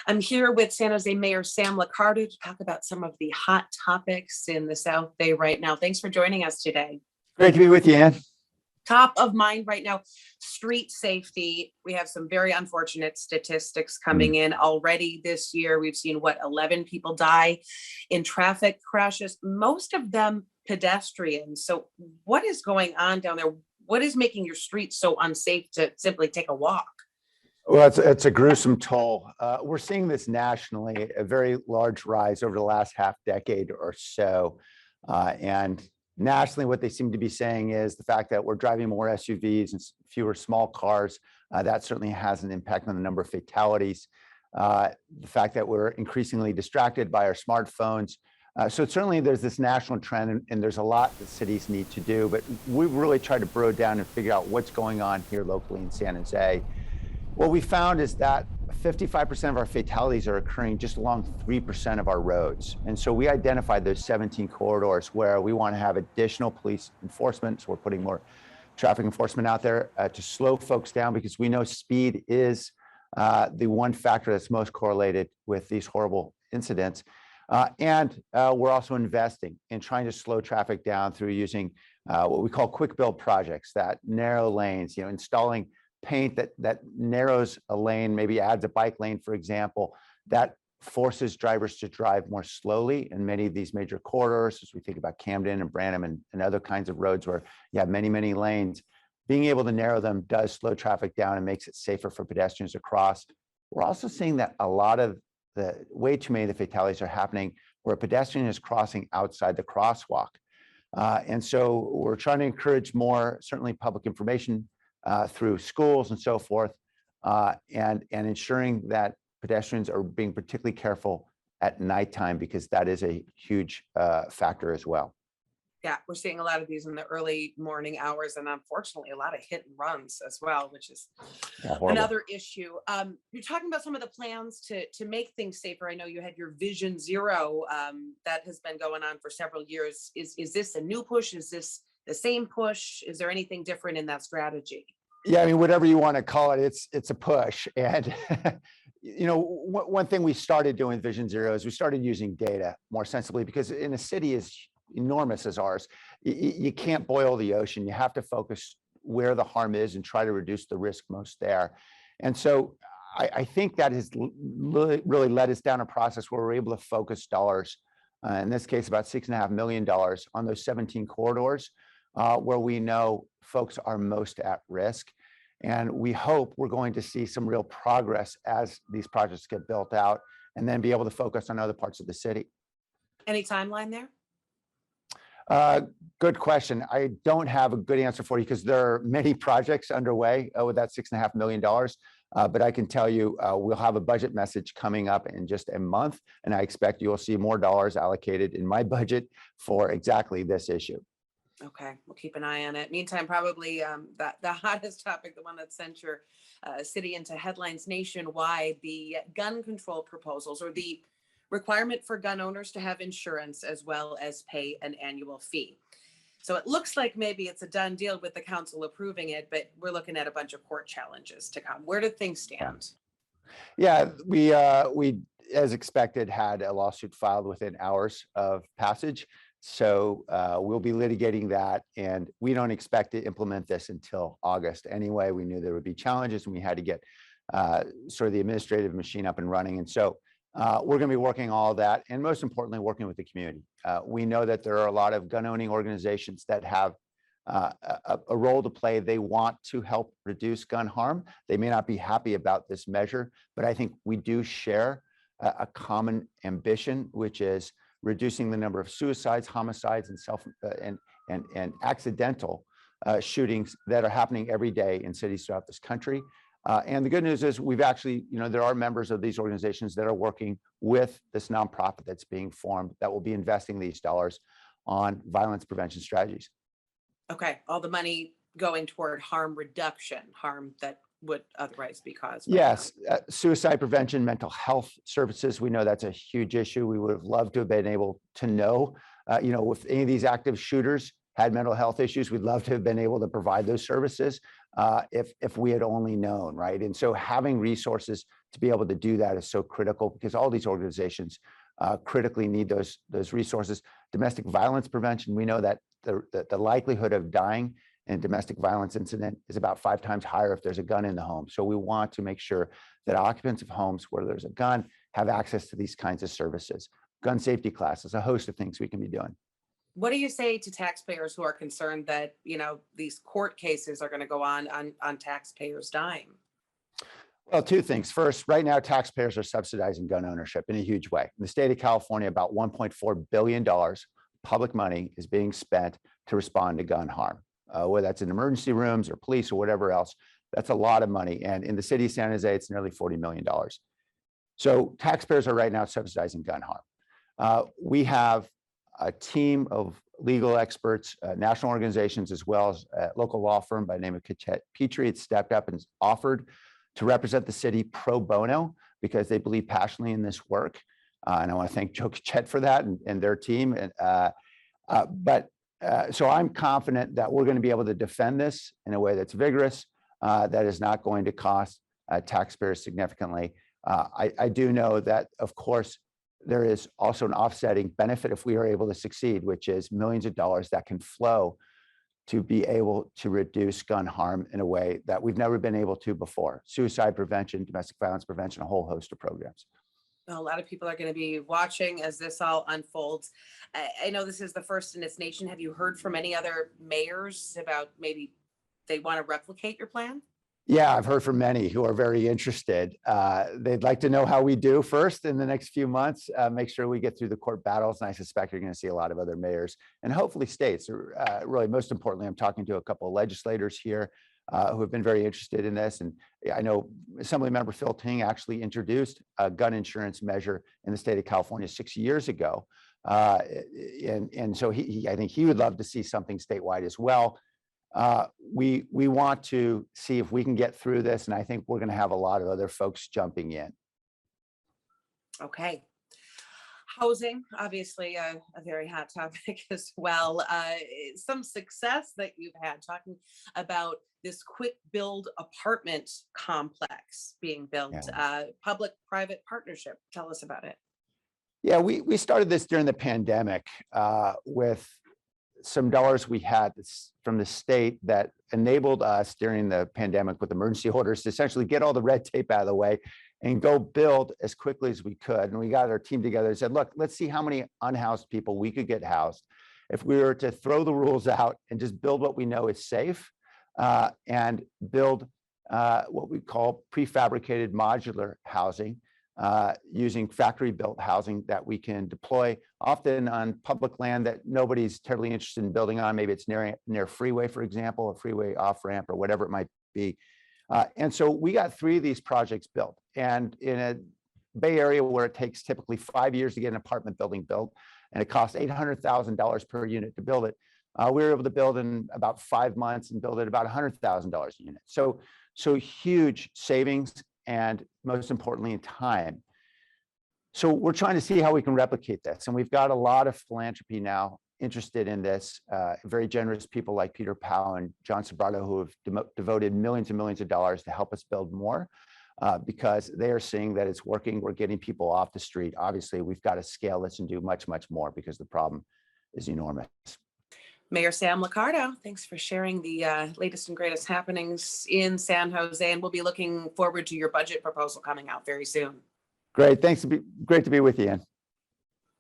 I'm here with San Jose Mayor Sam Liccardo to talk about some of the hot topics in the South Bay right now. Thanks for joining us today. Great to be with you, Ann. Top of mind right now, street safety. We have some very unfortunate statistics coming in already this year. We've seen 11 people die in traffic crashes, most of them pedestrians. So what is going on down there? What is making your streets so unsafe to simply take a walk? Well, it's a gruesome toll. We're seeing this nationally, a very large rise over the last half decade or so. And nationally, what they seem to be saying is the fact that we're driving more SUVs and fewer small cars. That certainly has an impact on the number of fatalities. The fact that we're increasingly distracted by our smartphones. So certainly there's this national trend, and there's a lot that cities need to do. But we've really tried to burrow down and figure out what's going on here locally in San Jose. What we found is that 55% of our fatalities are occurring just along 3% of our roads. And so we identified those 17 corridors where we want to have additional police enforcement. So we're putting more traffic enforcement out there to slow folks down, because we know speed is the one factor that's most correlated with these horrible incidents. And we're also investing in trying to slow traffic down through using what we call quick build projects, that narrow lanes, installing paint that narrows a lane, maybe adds a bike lane, for example, that forces drivers to drive more slowly in many of these major corridors, as we think about Camden and Branham and other kinds of roads where you have many, many lanes. Being able to narrow them does slow traffic down and makes it safer for pedestrians to cross. We're also seeing that way too many of the fatalities are happening where a pedestrian is crossing outside the crosswalk. And so we're trying to encourage more, certainly public information through schools and so forth, and ensuring that pedestrians are being particularly careful at nighttime, because that is a huge factor as well. Yeah, we're seeing a lot of these in the early morning hours, and unfortunately a lot of hit and runs as well, which is another issue. You're talking about some of the plans to make things safer. I know you had your Vision Zero that has been going on for several years. Is this a new push? Is this the same push? Is there anything different in that strategy? Yeah, I mean, whatever you want to call it, it's a push. And one thing we started doing with Vision Zero is we started using data more sensibly, because in a city as enormous as ours, you can't boil the ocean. You have to focus where the harm is and try to reduce the risk most there. And so I think that has really led us down a process where we're able to focus dollars, in this case about $6.5 million, on those 17 corridors where we know folks are most at risk. And we hope we're going to see some real progress as these projects get built out, and then be able to focus on other parts of the city. Any timeline there? Good question. I don't have a good answer for you, because there are many projects underway with that $6.5 million. But I can tell you we'll have a budget message coming up in just a month, and I expect you'll see more dollars allocated in my budget for exactly this issue. Okay, we'll keep an eye on it. Meantime, probably the hottest topic, the one that sent your city into headlines nationwide, the gun control proposals, or the requirement for gun owners to have insurance as well as pay an annual fee. So it looks like maybe it's a done deal with the council approving it, but we're looking at a bunch of court challenges to come. Where do things stand? Yeah, we as expected had a lawsuit filed within hours of passage. So we'll be litigating that, and we don't expect to implement this until August anyway. We knew there would be challenges, and we had to get sort of the administrative machine up and running. And so we're going to be working all of that, and most importantly, working with the community. We know that there are a lot of gun owning organizations that have a role to play. They want to help reduce gun harm. They may not be happy about this measure, but I think we do share a common ambition, which is reducing the number of suicides, homicides, and accidental shootings that are happening every day in cities throughout this country. And the good news is we've actually, there are members of these organizations that are working with this nonprofit that's being formed that will be investing these dollars on violence prevention strategies. Okay, all the money going toward harm reduction, harm that would otherwise be caused. Yes, suicide prevention, mental health services. We know that's a huge issue. We would have loved to have been able to know, if any of these active shooters had mental health issues, we'd love to have been able to provide those services if we had only known, right? And so having resources to be able to do that is so critical, because all these organizations critically need those resources. Domestic violence prevention, we know that the likelihood of dying in a domestic violence incident is about 5 times higher if there's a gun in the home. So we want to make sure that occupants of homes where there's a gun have access to these kinds of services. Gun safety classes, a host of things we can be doing. What do you say to taxpayers who are concerned that, these court cases are going to go on taxpayers' dime? Well, 2 things. First, right now, taxpayers are subsidizing gun ownership in a huge way. In the state of California, about $1.4 billion public money is being spent to respond to gun harm, whether that's in emergency rooms or police or whatever else. That's a lot of money. And in the city of San Jose, it's nearly $40 million. So taxpayers are right now subsidizing gun harm. We have a team of legal experts, national organizations, as well as a local law firm by the name of Petrie. It's stepped up and offered to represent the city pro bono because they believe passionately in this work. And I want to thank Joe Chet for that and their team. So I'm confident that we're going to be able to defend this in a way that's vigorous, that is not going to cost taxpayers significantly. I do know that, of course, there is also an offsetting benefit if we are able to succeed, which is millions of dollars that can flow to be able to reduce gun harm in a way that we've never been able to before. Suicide prevention, domestic violence prevention, a whole host of programs. A lot of people are going to be watching as this all unfolds. I know this is the first in its nation. Have you heard from any other mayors about maybe they want to replicate your plan? Yeah, I've heard from many who are very interested. They'd like to know how we do first in the next few months, make sure we get through the court battles. And I suspect you're going to see a lot of other mayors and hopefully states. Really, most importantly, I'm talking to a couple of legislators here who have been very interested in this. And I know Assemblymember Phil Ting actually introduced a gun insurance measure in the state of California 6 years ago. And so I think he would love to see something statewide as well. We want to see if we can get through this, and I think we're going to have a lot of other folks jumping in. Okay. Housing, obviously a very hot topic as well. Some success that you've had talking about this quick build apartment complex being built, public-private partnership. Tell us about it. Yeah, we started this during the pandemic with some dollars we had from the state that enabled us during the pandemic with emergency orders to essentially get all the red tape out of the way and go build as quickly as we could. And we got our team together and said, look, let's see how many unhoused people we could get housed if we were to throw the rules out and just build what we know is safe and build what we call prefabricated modular housing, using factory-built housing that we can deploy often on public land that nobody's terribly interested in building on. Maybe it's near freeway, for example, a freeway off-ramp or whatever it might be. And so we got 3 of these projects built. And in a Bay Area where it takes typically 5 years to get an apartment building built, and it costs $800,000 per unit to build it, we were able to build in about 5 months and build it about $100,000 a unit. So huge savings, and most importantly, in time. So we're trying to see how we can replicate this. And we've got a lot of philanthropy now interested in this, very generous people like Peter Powell and John Sobrato, who have devoted millions and millions of dollars to help us build more because they are seeing that it's working. We're getting people off the street. Obviously, we've got to scale this and do much, much more because the problem is enormous. Mayor Sam Liccardo, thanks for sharing the latest and greatest happenings in San Jose, and we'll be looking forward to your budget proposal coming out very soon. Great. Thanks. Great to be with you, Ann.